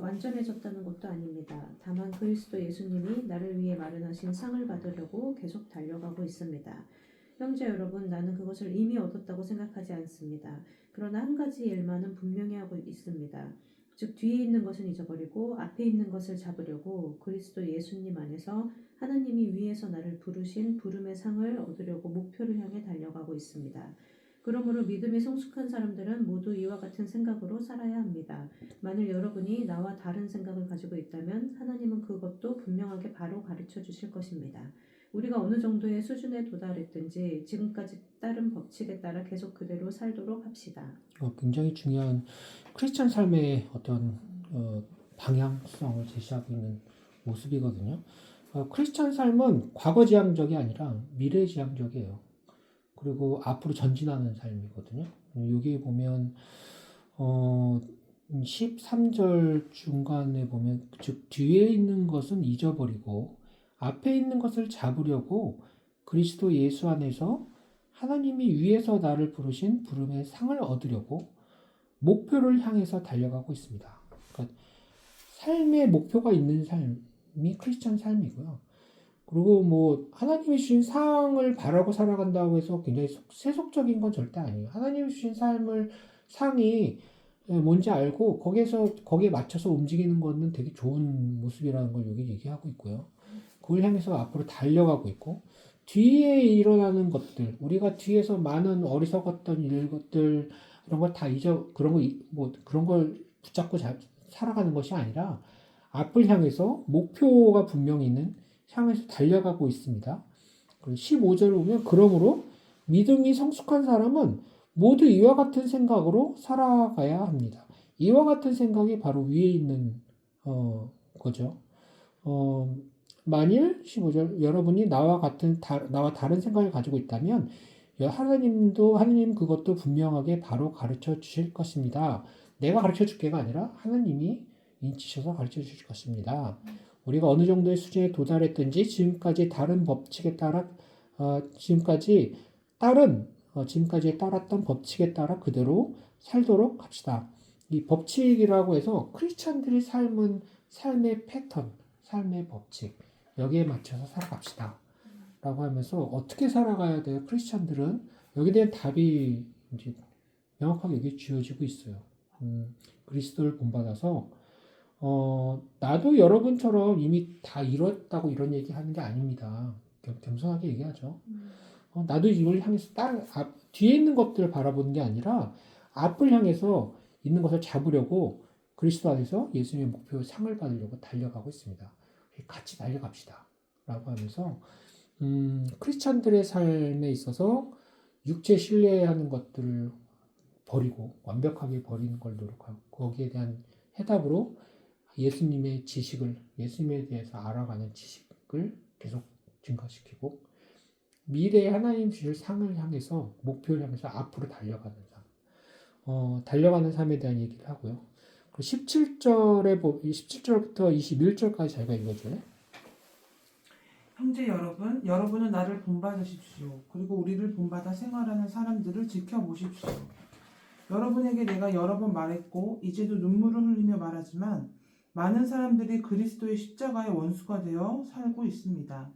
완전해졌다는 것도 아닙니다. 다만 그리스도 예수님이 나를 위해 마련하신 상을 받으려고 계속 달려가고 있습니다. 형제 여러분, 나는 그것을 이미 얻었다고 생각하지 않습니다. 그러나 한 가지 일만은 분명히 하고 있습니다. 즉 뒤에 있는 것은 잊어버리고 앞에 있는 것을 잡으려고 그리스도 예수님 안에서 하나님이 위에서 나를 부르신 부름의 상을 얻으려고 목표를 향해 달려가고 있습니다. 그러므로 믿음이 성숙한 사람들은 모두 이와 같은 생각으로 살아야 합니다. 만일 여러분이 나와 다른 생각을 가지고 있다면 하나님은 그것도 분명하게 바로 가르쳐 주실 것입니다. 우리가 어느 정도의 수준에 도달했든지 지금까지 따른 법칙에 따라 계속 그대로 살도록 합시다. 굉장히 중요한 크리스찬 삶의 어떤 방향성을 제시하고 있는 모습이거든요. 크리스찬 삶은 과거지향적이 아니라 미래지향적이에요. 그리고 앞으로 전진하는 삶이거든요. 여기 보면 13절 중간에 보면 즉 뒤에 있는 것은 잊어버리고 앞에 있는 것을 잡으려고 그리스도 예수 안에서 하나님이 위에서 나를 부르신 부름의 상을 얻으려고 목표를 향해서 달려가고 있습니다. 그러니까 삶의 목표가 있는 삶이 크리스찬 삶이고요. 그리고 뭐 하나님이 주신 상을 바라고 살아간다고 해서 굉장히 세속적인 건 절대 아니에요. 하나님이 주신 상이 뭔지 알고 거기에 맞춰서 움직이는 거는 되게 좋은 모습이라는 걸 여기 얘기하고 있고요. 그걸 향해서 앞으로 달려가고 있고 뒤에 일어나는 것들, 우리가 뒤에서 많은 어리석었던 일것들 이런 걸 다 그런 걸 붙잡고 살아가는 것이 아니라 앞을 향해서 목표가 분명히 있는 향해서 달려가고 있습니다. 그리고 15절을 보면 그러므로 믿음이 성숙한 사람은 모두 이와 같은 생각으로 살아가야 합니다. 이와 같은 생각이 바로 위에 있는 거죠. 만일 15절 여러분이 나와 다른 생각을 가지고 있다면 하나님 그것도 분명하게 바로 가르쳐 주실 것입니다. 내가 가르쳐 줄게가 아니라 하나님이 인치셔서 가르쳐 주실 것입니다. 우리가 어느 정도의 수준에 도달했든지 지금까지 따랐던 법칙에 따라 그대로 살도록 합시다. 이 법칙이라고 해서 크리스찬들이 삶의 패턴, 삶의 법칙 여기에 맞춰서 살아갑시다. 라고 하면서 어떻게 살아가야 돼요? 크리스찬들은 여기에 대한 답이 이제 명확하게 여기 주어지고 있어요. 그리스도를 본받아서 나도 여러분처럼 이미 다 이뤘다고 이런 얘기 하는 게 아닙니다. 겸손하게 얘기하죠. 나도 이걸 향해서 뒤에 있는 것들을 바라보는 게 아니라 앞을 향해서 있는 것을 잡으려고 그리스도 안에서 예수님의 목표 상을 받으려고 달려가고 있습니다. 같이 달려갑시다. 라고 하면서 크리스찬들의 삶에 있어서 육체 신뢰하는 것들을 버리고 완벽하게 버리는 걸 노력하고 거기에 대한 해답으로 예수님에 대해서 알아가는 지식을 계속 증가시키고 미래에 하나님 주실 상을 향해서 목표를 향해서 앞으로 달려가는 삶에 대한 얘기를 하고요. 17절부터 21절까지 저희가 읽어줘요. 형제 여러분, 여러분은 나를 본받으십시오. 그리고 우리를 본받아 생활하는 사람들을 지켜보십시오. 여러분에게 내가 여러 번 말했고 이제도 눈물을 흘리며 말하지만 많은 사람들이 그리스도의 십자가의 원수가 되어 살고 있습니다.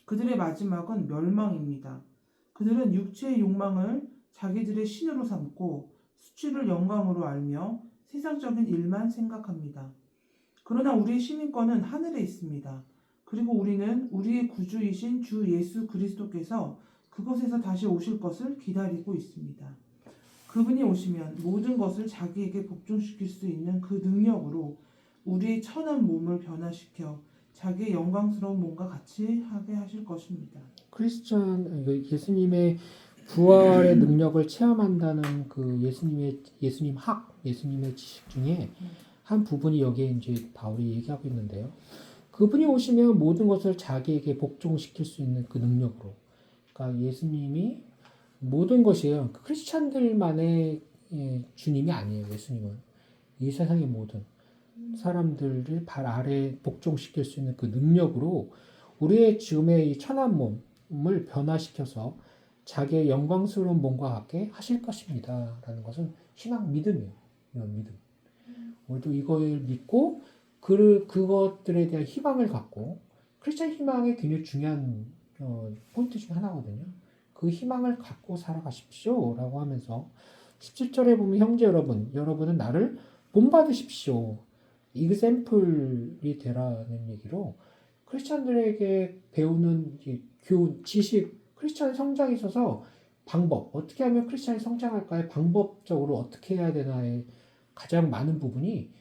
그들의 마지막은 멸망입니다. 그들은 육체의 욕망을 자기들의 신으로 삼고 수치를 영광으로 알며 세상적인 일만 생각합니다. 그러나 우리의 시민권은 하늘에 있습니다. 그리고 우리는 우리의 구주이신 주 예수 그리스도께서 그곳에서 다시 오실 것을 기다리고 있습니다. 그분이 오시면 모든 것을 자기에게 복종시킬 수 있는 그 능력으로 우리의 천한 몸을 변화시켜 자기의 영광스러운 몸과 같이 하게 하실 것입니다. 예수님의 부활의 능력을 체험한다는 그 예수님의 지식 중에 한 부분이 여기에 이제 바울이 얘기하고 있는데요. 그분이 오시면 모든 것을 자기에게 복종시킬 수 있는 그 능력으로. 그러니까 예수님이 모든 것이에요. 크리스찬들만의 주님이 아니에요. 예수님은 이 세상의 모든 사람들을 발 아래 복종시킬 수 있는 그 능력으로 우리의 지금의 이 천한 몸을 변화시켜서 자기의 영광스러운 몸과 같게 하실 것입니다. 라는 것은 신앙 믿음이에요. 이런 믿음. 우리도 이걸 믿고 그것들에 대한 희망을 갖고 크리스찬 희망이 굉장히 중요한 포인트 중에 하나거든요. 그 희망을 갖고 살아가십시오 라고 하면서 17절에 보면 형제 여러분은 나를 본받으십시오. 이그샘플이 되라는 얘기로 크리스찬들에게 배우는 교훈, 지식, 크리스찬 성장에 있어서 방법, 어떻게 하면 크리스찬이 성장할까요? 방법적으로 어떻게 해야 되나의 가장 많은 부분이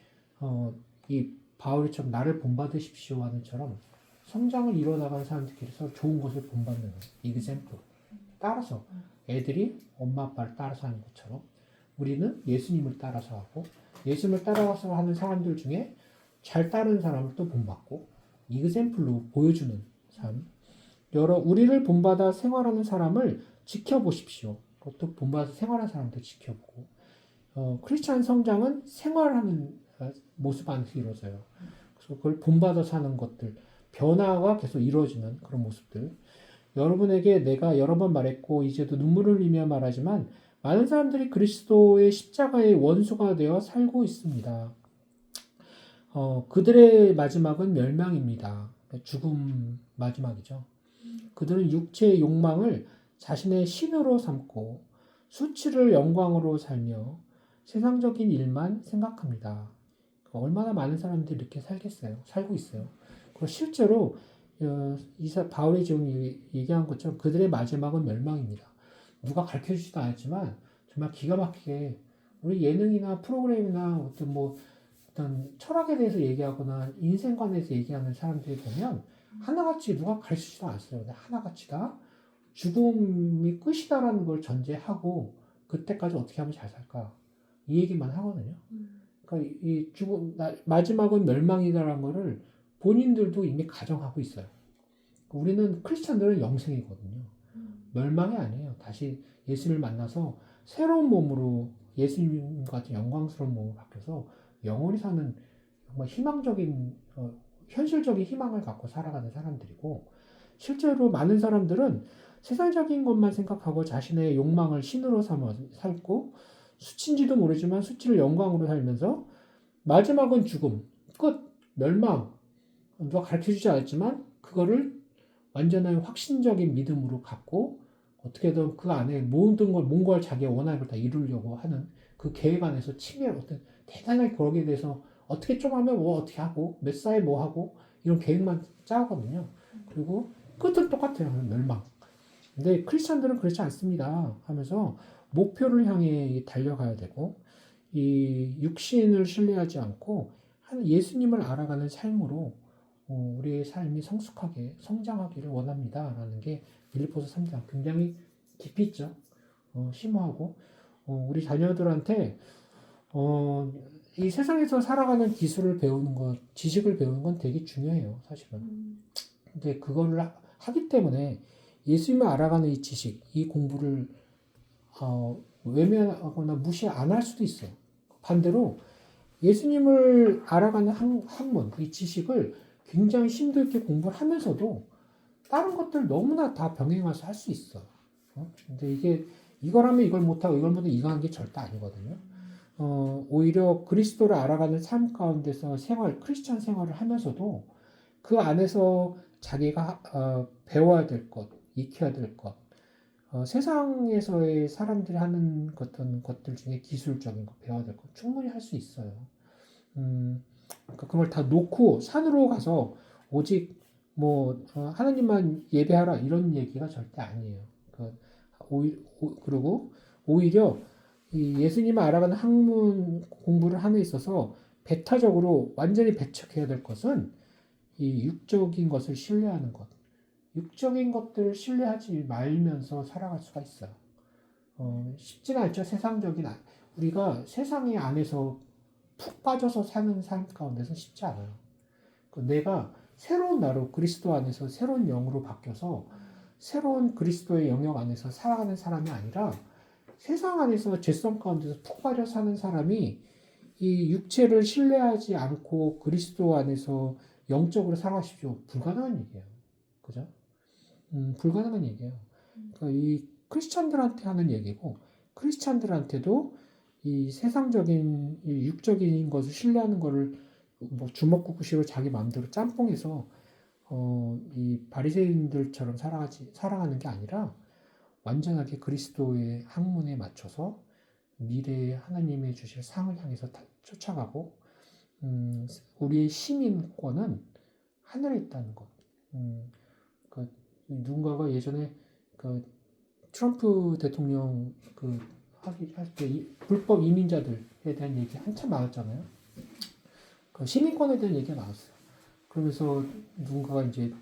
이 바울이처럼 나를 본받으십시오 하는처럼 성장을 이뤄나가는 사람들끼리서 좋은 것을 본받는 이그샘플 따라서 애들이 엄마 아빠를 따라서 하는 것처럼 우리는 예수님을 따라서 하고 예수님을 따라서 하는 사람들 중에 잘 따르는 사람을 또 본받고 이그샘플로 보여주는 삶. 우리를 본받아 생활하는 사람을 지켜보십시오. 그것도 본받아 생활하는 사람도 지켜보고 크리스찬 성장은 생활하는 모습 안에서 이루어져요. 그래서 그걸 본받아서 하는 것들 변화가 계속 이루어지는 그런 모습들. 여러분에게 내가 여러 번 말했고 이제도 눈물을 흘리며 말하지만 많은 사람들이 그리스도의 십자가의 원수가 되어 살고 있습니다. 그들의 마지막은 멸망입니다. 죽음 마지막이죠. 그들은 육체의 욕망을 자신의 신으로 삼고 수치를 영광으로 살며 세상적인 일만 생각합니다. 얼마나 많은 사람들이 이렇게 살고 있어요. 그리고 실제로 바울이 지금 얘기한 것처럼 그들의 마지막은 멸망입니다. 누가 가르쳐주지도 않았지만 정말 기가 막히게 우리 예능이나 프로그램이나 어떤 철학에 대해서 얘기하거나 인생관에 대해서 얘기하는 사람들이 보면 하나같이 누가 가르치지도 않았어요. 근데 하나같이 다 죽음이 끝이다라는 걸 전제하고 그때까지 어떻게 하면 잘 살까 이 얘기만 하거든요. 그러니까 이 마지막은 멸망이다라는 거를 본인들도 이미 가정하고 있어요. 우리는 크리스찬들은 영생이거든요. 멸망이 아니에요. 다시 예수님을 만나서 새로운 몸으로 예수님 같은 영광스러운 몸으로 바뀌어서 영원히 사는 정말 희망적인 현실적인 희망을 갖고 살아가는 사람들이고 실제로 많은 사람들은 세상적인 것만 생각하고 자신의 욕망을 신으로 삼고 수치인지도 모르지만 수치를 영광으로 살면서 마지막은 죽음, 끝, 멸망 누가 가르쳐주지 않았지만 그거를 완전한 확신적인 믿음으로 갖고 어떻게든 그 안에 모든 걸 자기가 원하는 걸 다 이루려고 하는 그 계획 안에서 어떤 대단하게 거기에 대해서 어떻게 좀 하면 어떻게 하고 몇 사에 뭐 하고 이런 계획만 짜거든요. 그리고 끝은 똑같아요. 멸망. 근데 크리스찬들은 그렇지 않습니다. 하면서 목표를 향해 달려가야 되고 이 육신을 신뢰하지 않고 예수님을 알아가는 삶으로 우리의 삶이 성숙하게 성장하기를 원합니다. 라는 게 빌립보서 3장 굉장히 깊이 있죠. 심오하고 우리 자녀들한테 이 세상에서 살아가는 기술을 배우는 것, 지식을 배우는 건 되게 중요해요. 사실은. 근데 그거를 하기 때문에 예수님을 알아가는 이 지식, 이 공부를 외면하거나 무시 안 할 수도 있어요. 반대로 예수님을 알아가는 학문, 이 지식을 굉장히 심도 있게 공부를 하면서도 다른 것들 너무나 다 병행해서 할 수 있어. 근데 이걸 하면 이걸 못하고 이걸 못하면 이거 하는 게 절대 아니거든요. 오히려 그리스도를 알아가는 삶 가운데서 크리스찬 생활을 하면서도 그 안에서 자기가 배워야 될 것, 익혀야 될 것, 세상에서의 사람들이 하는 어떤 것들 중에 기술적인 거 배워야 될 것 충분히 할 수 있어요. 그러니까 그걸 다 놓고 산으로 가서 오직 하나님만 예배하라 이런 얘기가 절대 아니에요. 그리고 오히려 이 예수님을 알아가는 학문 공부를 함에 있어서 배타적으로 완전히 배척해야 될 것은 이 육적인 것을 신뢰하는 것. 육적인 것들을 신뢰하지 말면서 살아갈 수가 있어요. 쉽지는 않죠. 우리가 세상의 안에서 푹 빠져서 사는 삶 가운데서 쉽지 않아요. 내가 새로운 나로 그리스도 안에서 새로운 영으로 바뀌어서 새로운 그리스도의 영역 안에서 살아가는 사람이 아니라 세상 안에서 죄성 가운데서 푹 빠져 사는 사람이 이 육체를 신뢰하지 않고 그리스도 안에서 영적으로 살아가십시오. 불가능한 얘기예요. 그죠? 불가능한 얘기예요. 그러니까 이 크리스찬들한테 하는 얘기고 크리스찬들한테도 이 세상적인 이 육적인 것을 신뢰하는 것을 뭐 주먹구구식으로 자기 마음대로 짬뽕해서 이 바리새인들처럼 살아가는 게 아니라 완전하게 그리스도의 학문에 맞춰서 미래에 하나님이 주실 상을 향해서 쫓아가고 우리의 시민권은 하늘에 있다는 것. 누군가가 예전에 그 트럼프 대통령 할 때 불법 이민자들에 대한 얘기 한참 많았잖아요. 그 시민권에 대한 얘기가 나왔어요. 그러면서 누군가가 이제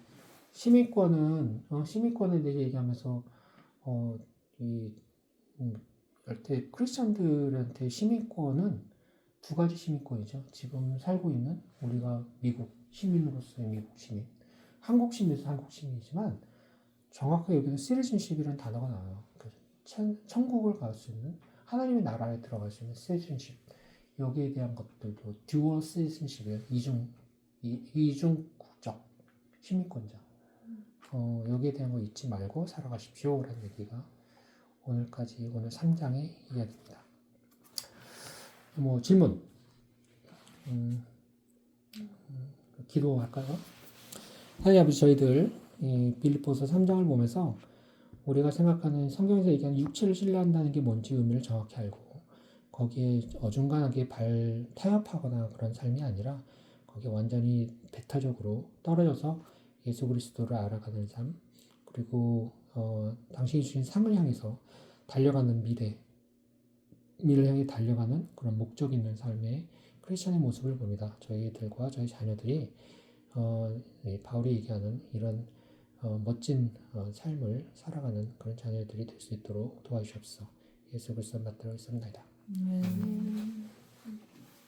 시민권에 대해 얘기하면서 여태 크리스천들한테 시민권은 두 가지 시민권이죠. 지금 살고 있는 우리가 미국 시민으로서의 미국 시민, 한국 시민에서 한국 시민이지만 정확하게 여기는 citizenship이라는 단어가 나와요. 천국을 갈 수 있는 하나님의 나라에 들어갈 수 있는 citizenship. 여기에 대한 것들도 dual citizenship이에요. 이중 국적 시민권자. 여기에 대한 거 잊지 말고 살아가십시오. 라는 얘기가 오늘 3장의 이야기입니다. 질문. 기도할까요? 하나님 아버지, 저희들 이 빌립보서 3장을 보면서 우리가 생각하는 성경에서 얘기하는 육체를 신뢰한다는 게 뭔지 의미를 정확히 알고 거기에 어중간하게 타협하거나 그런 삶이 아니라 거기에 완전히 배타적으로 떨어져서 예수 그리스도를 알아가는 삶, 그리고 당신이 주신 상을 향해서 달려가는 미래를 향해 달려가는 그런 목적 있는 삶의 크리스천의 모습을 봅니다. 저희들과 저희 자녀들이 바울이 얘기하는 이런 멋진 삶을 살아가는 그런 자녀들이 될 수 있도록 도와주시옵소서. 예수 그리스도 받들어 있습니다.